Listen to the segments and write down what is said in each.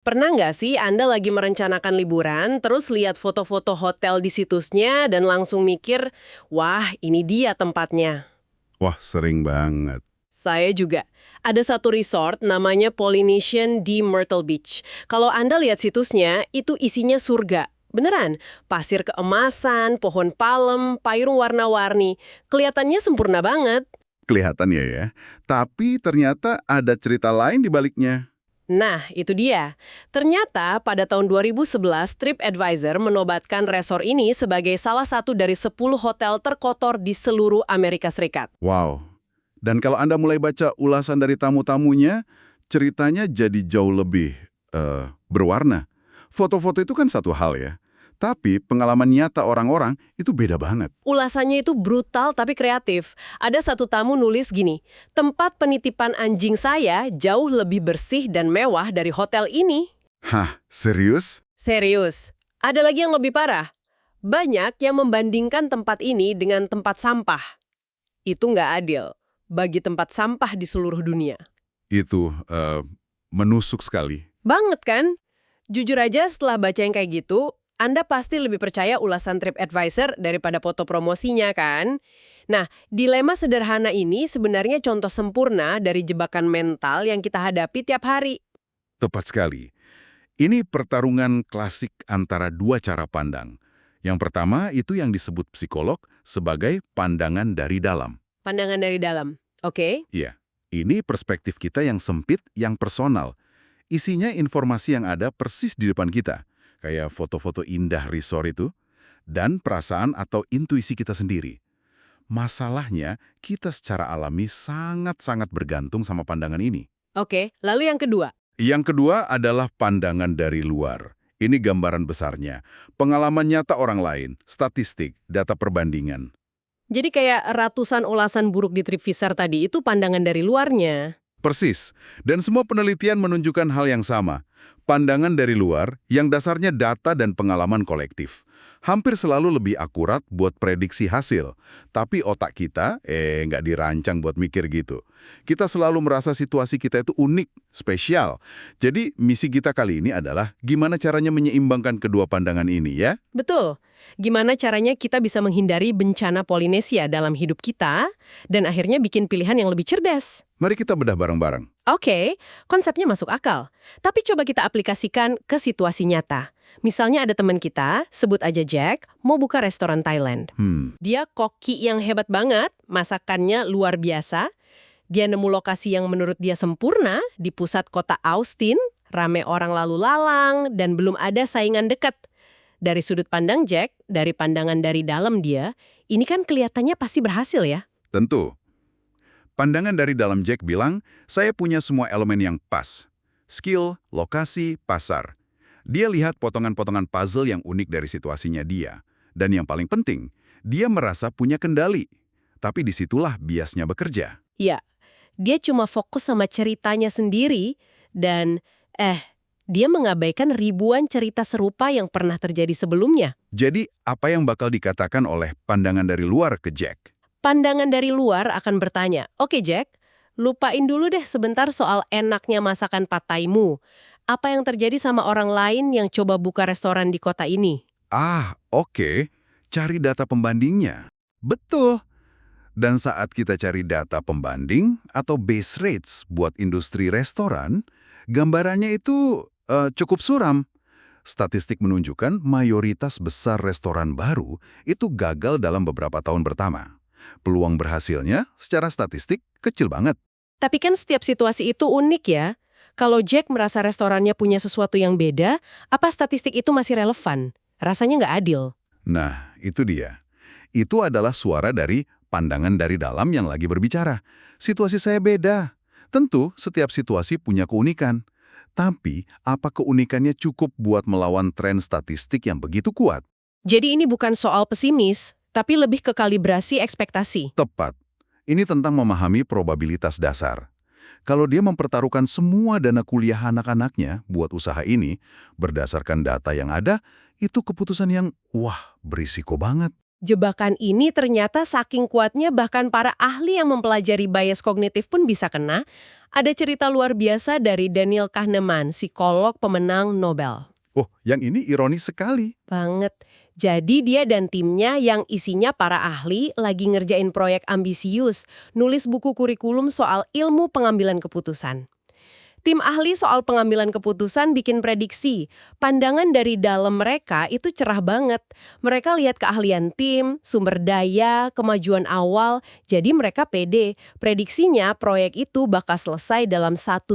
Pernah nggak sih Anda lagi merencanakan liburan, terus lihat foto-foto hotel di situsnya dan langsung mikir, wah ini dia tempatnya. Wah, sering banget. Saya juga. Ada satu resort namanya Polynesian di Myrtle Beach. Kalau Anda lihat situsnya, itu isinya surga. Beneran, pasir keemasan, pohon palem, payung warna-warni. Kelihatannya sempurna banget. Kelihatan ya. Tapi ternyata ada cerita lain di baliknya. Nah, itu dia. Ternyata pada tahun 2011, TripAdvisor menobatkan resort ini sebagai salah satu dari 10 hotel terkotor di seluruh Amerika Serikat. Wow. Dan kalau Anda mulai baca ulasan dari tamu-tamunya, ceritanya jadi jauh lebih berwarna. Foto-foto itu kan satu hal ya. Tapi pengalaman nyata orang-orang itu beda banget. Ulasannya itu brutal tapi kreatif. Ada satu tamu nulis gini, tempat penitipan anjing saya jauh lebih bersih dan mewah dari hotel ini. Hah, serius? Serius. Ada lagi yang lebih parah. Banyak yang membandingkan tempat ini dengan tempat sampah. Itu nggak adil bagi tempat sampah di seluruh dunia. Itu menusuk sekali. Banget kan? Jujur aja setelah baca yang kayak gitu, Anda pasti lebih percaya ulasan TripAdvisor daripada foto promosinya kan? Nah, dilema sederhana ini sebenarnya contoh sempurna dari jebakan mental yang kita hadapi tiap hari. Tepat sekali. Ini pertarungan klasik antara dua cara pandang. Yang pertama itu yang disebut psikolog sebagai pandangan dari dalam. Pandangan dari dalam. Oke? Iya, ini perspektif kita yang sempit, yang personal. Isinya informasi yang ada persis di depan kita, kayak foto-foto indah resort itu, dan perasaan atau intuisi kita sendiri. Masalahnya, kita secara alami sangat-sangat bergantung sama pandangan ini. Oke, lalu yang kedua. Yang kedua adalah pandangan dari luar. Ini gambaran besarnya. Pengalaman nyata orang lain, statistik, data perbandingan. Jadi kayak ratusan ulasan buruk di TripAdvisor tadi itu pandangan dari luarnya. Persis. Dan semua penelitian menunjukkan hal yang sama. Pandangan dari luar yang dasarnya data dan pengalaman kolektif. Hampir selalu lebih akurat buat prediksi hasil. Tapi otak kita, nggak dirancang buat mikir gitu. Kita selalu merasa situasi kita itu unik, spesial. Jadi misi kita kali ini adalah gimana caranya menyeimbangkan kedua pandangan ini ya? Betul. Gimana caranya kita bisa menghindari bencana Polinesia dalam hidup kita dan akhirnya bikin pilihan yang lebih cerdas. Mari kita bedah bareng-bareng. Oke, konsepnya masuk akal. Tapi coba kita aplikasikan ke situasi nyata. Misalnya ada teman kita, sebut aja Jack, mau buka restoran Thailand. Dia koki yang hebat banget, masakannya luar biasa. Dia nemu lokasi yang menurut dia sempurna di pusat kota Austin, rame orang lalu lalang, dan belum ada saingan dekat. Dari sudut pandang Jack, dari pandangan dari dalam dia, ini kan kelihatannya pasti berhasil ya. Tentu. Pandangan dari dalam Jack bilang, saya punya semua elemen yang pas. Skill, lokasi, pasar. Dia lihat potongan-potongan puzzle yang unik dari situasinya dia. Dan yang paling penting, dia merasa punya kendali. Tapi disitulah biasnya bekerja. Iya, dia cuma fokus sama ceritanya sendiri, dan dia mengabaikan ribuan cerita serupa yang pernah terjadi sebelumnya. Jadi, apa yang bakal dikatakan oleh pandangan dari luar ke Jack? Pandangan dari luar akan bertanya, oke Jack, lupain dulu deh sebentar soal enaknya masakan pad thai-mu. Apa yang terjadi sama orang lain yang coba buka restoran di kota ini? Oke. Cari data pembandingnya. Betul. Dan saat kita cari data pembanding atau base rates buat industri restoran, gambarannya itu cukup suram. Statistik menunjukkan mayoritas besar restoran baru itu gagal dalam beberapa tahun pertama. Peluang berhasilnya secara statistik kecil banget. Tapi kan setiap situasi itu unik ya. Kalau Jack merasa restorannya punya sesuatu yang beda, apa statistik itu masih relevan? Rasanya nggak adil. Nah, itu dia. Itu adalah suara dari pandangan dari dalam yang lagi berbicara. Situasi saya beda. Tentu, setiap situasi punya keunikan. Tapi, apa keunikannya cukup buat melawan tren statistik yang begitu kuat? Jadi ini bukan soal pesimis, tapi lebih ke kalibrasi ekspektasi. Tepat. Ini tentang memahami probabilitas dasar. Kalau dia mempertaruhkan semua dana kuliah anak-anaknya buat usaha ini, berdasarkan data yang ada, itu keputusan yang, berisiko banget. Jebakan ini ternyata saking kuatnya bahkan para ahli yang mempelajari bias kognitif pun bisa kena. Ada cerita luar biasa dari Daniel Kahneman, psikolog pemenang Nobel. Oh, yang ini ironis sekali. Banget. Jadi dia dan timnya yang isinya para ahli lagi ngerjain proyek ambisius, nulis buku kurikulum soal ilmu pengambilan keputusan. Tim ahli soal pengambilan keputusan bikin prediksi. Pandangan dari dalam mereka itu cerah banget. Mereka lihat keahlian tim, sumber daya, kemajuan awal, jadi mereka pede. Prediksinya proyek itu bakal selesai dalam 1,5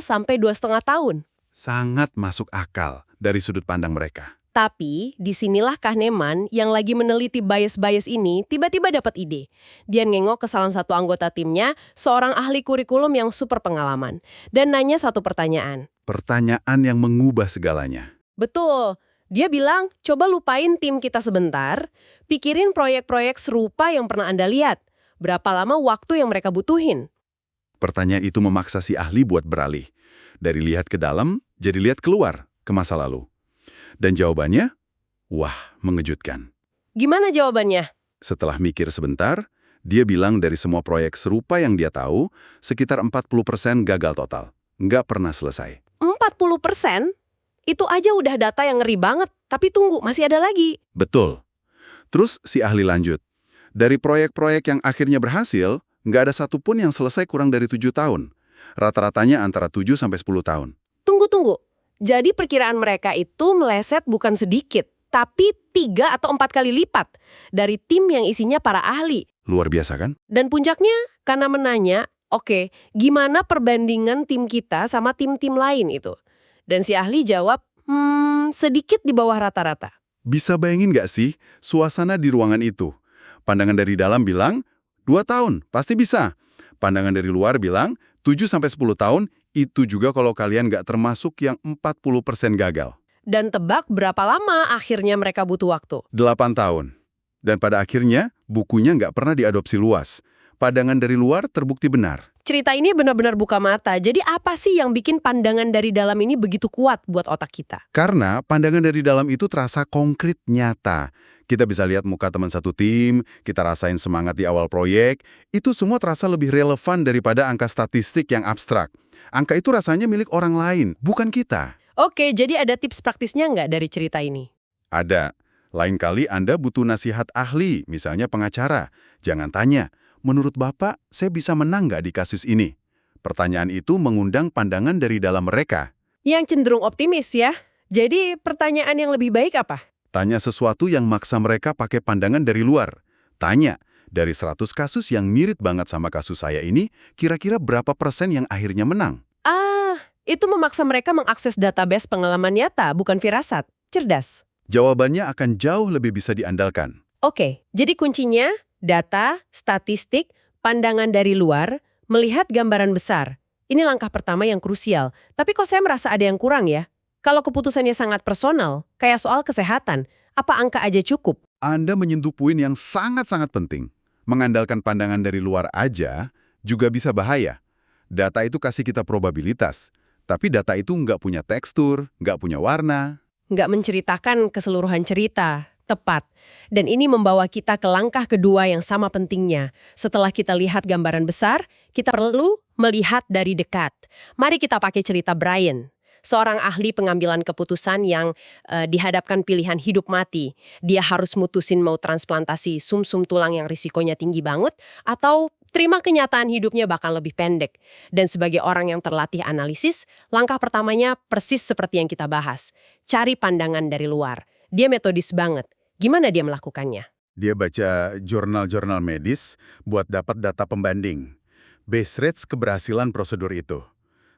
sampai 2,5 tahun. Sangat masuk akal dari sudut pandang mereka. Tapi, disinilah Kahneman yang lagi meneliti bias-bias ini tiba-tiba dapat ide. Dia nengok ke salah satu anggota timnya, seorang ahli kurikulum yang super pengalaman, dan nanya satu pertanyaan. Pertanyaan yang mengubah segalanya. Betul. Dia bilang, coba lupain tim kita sebentar, pikirin proyek-proyek serupa yang pernah Anda lihat. Berapa lama waktu yang mereka butuhin? Pertanyaan itu memaksa si ahli buat beralih. Dari lihat ke dalam, jadi lihat keluar, ke masa lalu. Dan jawabannya, wah, mengejutkan. Gimana jawabannya? Setelah mikir sebentar, dia bilang dari semua proyek serupa yang dia tahu, sekitar 40% gagal total. Nggak pernah selesai. 40%? Itu aja udah data yang ngeri banget. Tapi tunggu, masih ada lagi. Betul. Terus si ahli lanjut. Dari proyek-proyek yang akhirnya berhasil, nggak ada satupun yang selesai kurang dari 7 tahun. Rata-ratanya antara 7 sampai 10 tahun. Tunggu. Jadi perkiraan mereka itu meleset bukan sedikit, tapi 3 atau 4 kali lipat dari tim yang isinya para ahli. Luar biasa kan? Dan puncaknya, karena menanya, oke, gimana perbandingan tim kita sama tim-tim lain itu? Dan si ahli jawab, sedikit di bawah rata-rata. Bisa bayangin nggak sih suasana di ruangan itu? Pandangan dari dalam bilang, 2 tahun, pasti bisa. Pandangan dari luar bilang, 7 sampai 10 tahun, itu juga kalau kalian nggak termasuk yang 40% gagal. Dan tebak berapa lama akhirnya mereka butuh waktu? 8 tahun. Dan pada akhirnya, bukunya nggak pernah diadopsi luas. Pandangan dari luar terbukti benar. Cerita ini benar-benar buka mata. Jadi apa sih yang bikin pandangan dari dalam ini begitu kuat buat otak kita? Karena pandangan dari dalam itu terasa konkret nyata. Kita bisa lihat muka teman satu tim, kita rasain semangat di awal proyek, itu semua terasa lebih relevan daripada angka statistik yang abstrak. Angka itu rasanya milik orang lain, bukan kita. Oke, jadi ada tips praktisnya nggak dari cerita ini? Ada. Lain kali Anda butuh nasihat ahli, misalnya pengacara. Jangan tanya, menurut Bapak, saya bisa menang nggak di kasus ini? Pertanyaan itu mengundang pandangan dari dalam mereka. Yang cenderung optimis ya. Jadi pertanyaan yang lebih baik apa? Tanya sesuatu yang maksa mereka pakai pandangan dari luar. Tanya, dari 100 kasus yang mirip banget sama kasus saya ini, kira-kira berapa persen yang akhirnya menang? Itu memaksa mereka mengakses database pengalaman nyata, bukan firasat. Cerdas. Jawabannya akan jauh lebih bisa diandalkan. Oke, jadi kuncinya data, statistik, pandangan dari luar, melihat gambaran besar. Ini langkah pertama yang krusial. Tapi kok saya merasa ada yang kurang ya? Kalau keputusannya sangat personal, kayak soal kesehatan, apa angka aja cukup? Anda menyentuh poin yang sangat-sangat penting. Mengandalkan pandangan dari luar aja juga bisa bahaya. Data itu kasih kita probabilitas, tapi data itu nggak punya tekstur, nggak punya warna. Nggak menceritakan keseluruhan cerita. Tepat. Dan ini membawa kita ke langkah kedua yang sama pentingnya. Setelah kita lihat gambaran besar, kita perlu melihat dari dekat. Mari kita pakai cerita Brian. Seorang ahli pengambilan keputusan yang dihadapkan pilihan hidup mati. Dia harus mutusin mau transplantasi sumsum tulang yang risikonya tinggi banget, atau terima kenyataan hidupnya bakal lebih pendek. Dan sebagai orang yang terlatih analisis, langkah pertamanya persis seperti yang kita bahas. Cari pandangan dari luar. Dia metodis banget. Gimana dia melakukannya? Dia baca jurnal-jurnal medis buat dapat data pembanding. Base rates keberhasilan prosedur itu.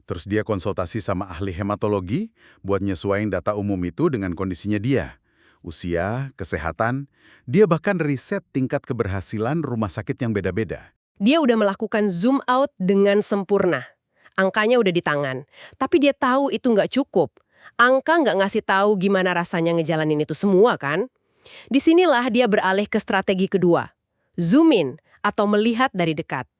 Terus dia konsultasi sama ahli hematologi buat nyesuaiin data umum itu dengan kondisinya dia. Usia, kesehatan, dia bahkan riset tingkat keberhasilan rumah sakit yang beda-beda. Dia udah melakukan zoom out dengan sempurna. Angkanya udah di tangan. Tapi dia tahu itu nggak cukup. Angka nggak ngasih tahu gimana rasanya ngejalanin itu semua kan? Disinilah dia beralih ke strategi kedua. Zoom in atau melihat dari dekat.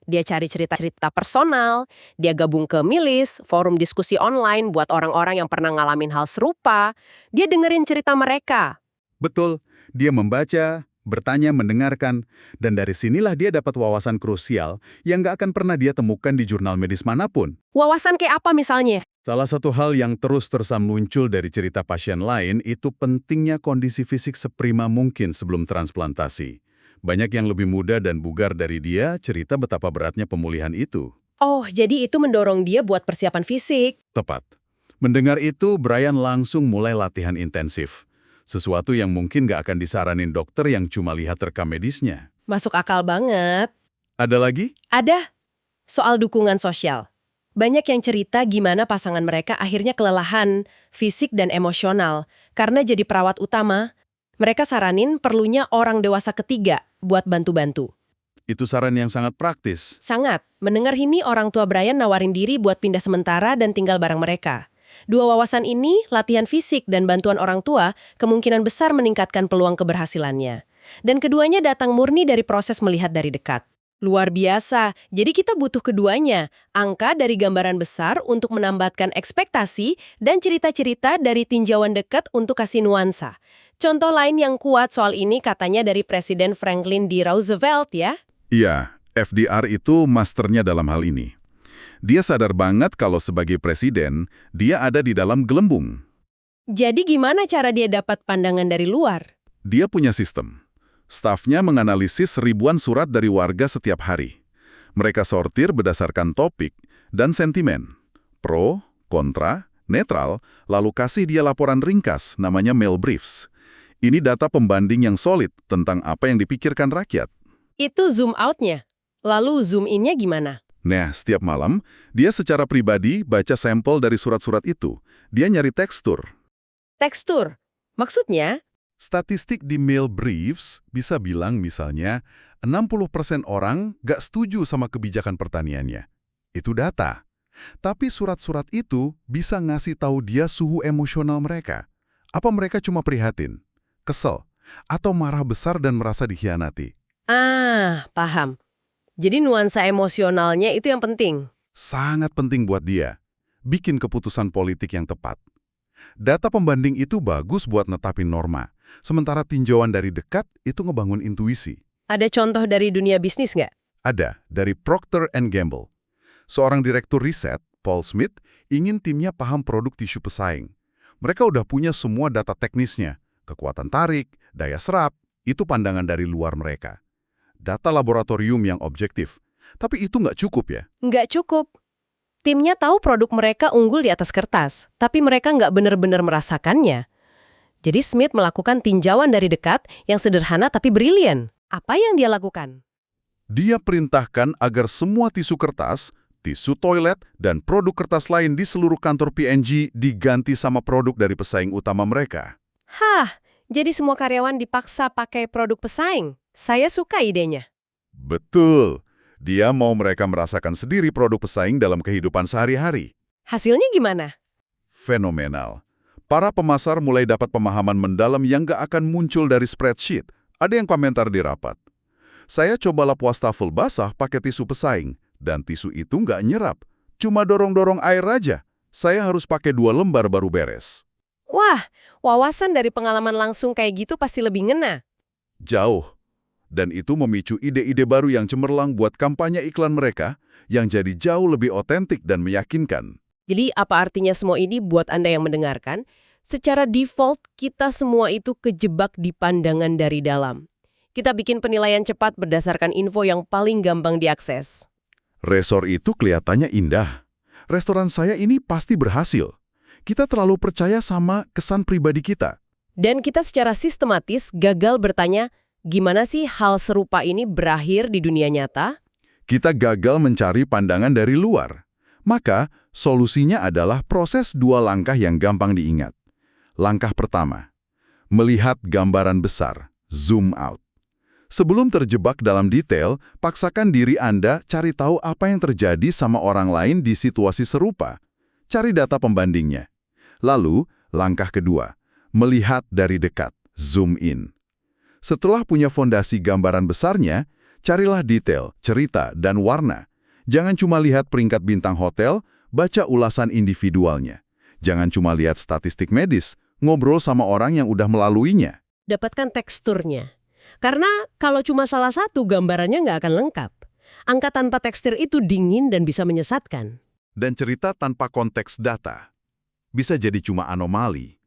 Dia cari cerita-cerita personal, dia gabung ke milis, forum diskusi online buat orang-orang yang pernah ngalamin hal serupa. Dia dengerin cerita mereka. Betul, dia membaca, bertanya, mendengarkan, dan dari sinilah dia dapat wawasan krusial yang nggak akan pernah dia temukan di jurnal medis manapun. Wawasan kayak apa misalnya? Salah satu hal yang terus-terusan muncul dari cerita pasien lain itu pentingnya kondisi fisik seprima mungkin sebelum transplantasi. Banyak yang lebih muda dan bugar dari dia cerita betapa beratnya pemulihan itu. Oh, jadi itu mendorong dia buat persiapan fisik. Tepat. Mendengar itu, Brian langsung mulai latihan intensif. Sesuatu yang mungkin nggak akan disaranin dokter yang cuma lihat rekam medisnya. Masuk akal banget. Ada lagi? Ada. Soal dukungan sosial. Banyak yang cerita gimana pasangan mereka akhirnya kelelahan, fisik dan emosional. Karena jadi perawat utama, mereka saranin perlunya orang dewasa ketiga buat bantu-bantu. Itu saran yang sangat praktis. Sangat. Mendengar ini orang tua Brian nawarin diri buat pindah sementara dan tinggal bareng mereka. Dua wawasan ini, latihan fisik dan bantuan orang tua, kemungkinan besar meningkatkan peluang keberhasilannya. Dan keduanya datang murni dari proses melihat dari dekat. Luar biasa, jadi kita butuh keduanya. Angka dari gambaran besar untuk menambatkan ekspektasi dan cerita-cerita dari tinjauan dekat untuk kasih nuansa. Contoh lain yang kuat soal ini katanya dari Presiden Franklin D. Roosevelt ya. Iya, FDR itu masternya dalam hal ini. Dia sadar banget kalau sebagai presiden, dia ada di dalam gelembung. Jadi gimana cara dia dapat pandangan dari luar? Dia punya sistem. Stafnya menganalisis ribuan surat dari warga setiap hari. Mereka sortir berdasarkan topik dan sentimen. Pro, kontra, netral, lalu kasih dia laporan ringkas, namanya mail briefs. Ini data pembanding yang solid tentang apa yang dipikirkan rakyat. Itu zoom out-nya. Lalu zoom in-nya gimana? Nah, setiap malam, dia secara pribadi baca sampel dari surat-surat itu. Dia nyari tekstur. Tekstur? Maksudnya? Statistik di mail briefs bisa bilang misalnya 60% orang gak setuju sama kebijakan pertaniannya. Itu data. Tapi surat-surat itu bisa ngasih tahu dia suhu emosional mereka. Apa mereka cuma prihatin, kesel, atau marah besar dan merasa dikhianati? Ah, paham. Jadi nuansa emosionalnya itu yang penting. Sangat penting buat dia. Bikin keputusan politik yang tepat. Data pembanding itu bagus buat netapin norma. Sementara tinjauan dari dekat itu ngebangun intuisi. Ada contoh dari dunia bisnis nggak? Ada, dari Procter & Gamble. Seorang direktur riset, Paul Smith, ingin timnya paham produk tisu pesaing. Mereka udah punya semua data teknisnya. Kekuatan tarik, daya serap, itu pandangan dari luar mereka. Data laboratorium yang objektif. Tapi itu nggak cukup ya? Nggak cukup. Timnya tahu produk mereka unggul di atas kertas, tapi mereka nggak benar-benar merasakannya. Jadi Smith melakukan tinjauan dari dekat yang sederhana tapi brilian. Apa yang dia lakukan? Dia perintahkan agar semua tisu kertas, tisu toilet, dan produk kertas lain di seluruh kantor P&G diganti sama produk dari pesaing utama mereka. Hah, jadi semua karyawan dipaksa pakai produk pesaing. Saya suka idenya. Betul. Dia mau mereka merasakan sendiri produk pesaing dalam kehidupan sehari-hari. Hasilnya gimana? Fenomenal. Para pemasar mulai dapat pemahaman mendalam yang nggak akan muncul dari spreadsheet. Ada yang komentar di rapat. Saya coba lap wastafel basah pakai tisu pesaing, dan tisu itu nggak nyerap. Cuma dorong-dorong air aja. Saya harus pakai 2 lembar baru beres. Wah, wawasan dari pengalaman langsung kayak gitu pasti lebih ngena. Jauh. Dan itu memicu ide-ide baru yang cemerlang buat kampanye iklan mereka yang jadi jauh lebih otentik dan meyakinkan. Jadi apa artinya semua ini buat Anda yang mendengarkan? Secara default, kita semua itu kejebak di pandangan dari dalam. Kita bikin penilaian cepat berdasarkan info yang paling gampang diakses. Resor itu kelihatannya indah. Restoran saya ini pasti berhasil. Kita terlalu percaya sama kesan pribadi kita. Dan kita secara sistematis gagal bertanya, gimana sih hal serupa ini berakhir di dunia nyata? Kita gagal mencari pandangan dari luar. Maka, solusinya adalah proses 2 langkah yang gampang diingat. Langkah pertama, melihat gambaran besar, zoom out. Sebelum terjebak dalam detail, paksakan diri Anda cari tahu apa yang terjadi sama orang lain di situasi serupa. Cari data pembandingnya. Lalu, langkah kedua, melihat dari dekat, zoom in. Setelah punya fondasi gambaran besarnya, carilah detail, cerita, dan warna. Jangan cuma lihat peringkat bintang hotel, baca ulasan individualnya. Jangan cuma lihat statistik medis, ngobrol sama orang yang udah melaluinya. Dapatkan teksturnya. Karena kalau cuma salah satu, gambarannya nggak akan lengkap. Angka tanpa tekstur itu dingin dan bisa menyesatkan. Dan cerita tanpa konteks data bisa jadi cuma anomali.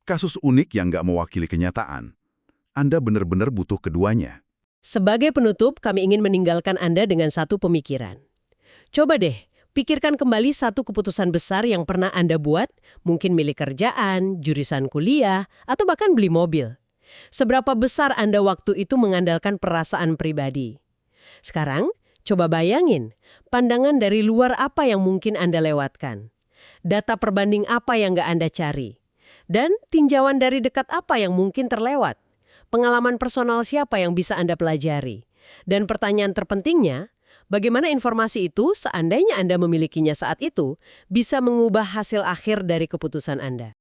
Kasus unik yang nggak mewakili kenyataan. Anda benar-benar butuh keduanya. Sebagai penutup, kami ingin meninggalkan Anda dengan satu pemikiran. Coba deh, pikirkan kembali satu keputusan besar yang pernah Anda buat, mungkin milik kerjaan, jurusan kuliah, atau bahkan beli mobil. Seberapa besar Anda waktu itu mengandalkan perasaan pribadi? Sekarang, coba bayangin, pandangan dari luar apa yang mungkin Anda lewatkan? Data perbanding apa yang nggak Anda cari? Dan tinjauan dari dekat apa yang mungkin terlewat? Pengalaman personal siapa yang bisa Anda pelajari? Dan pertanyaan terpentingnya, bagaimana informasi itu, seandainya Anda memilikinya saat itu, bisa mengubah hasil akhir dari keputusan Anda?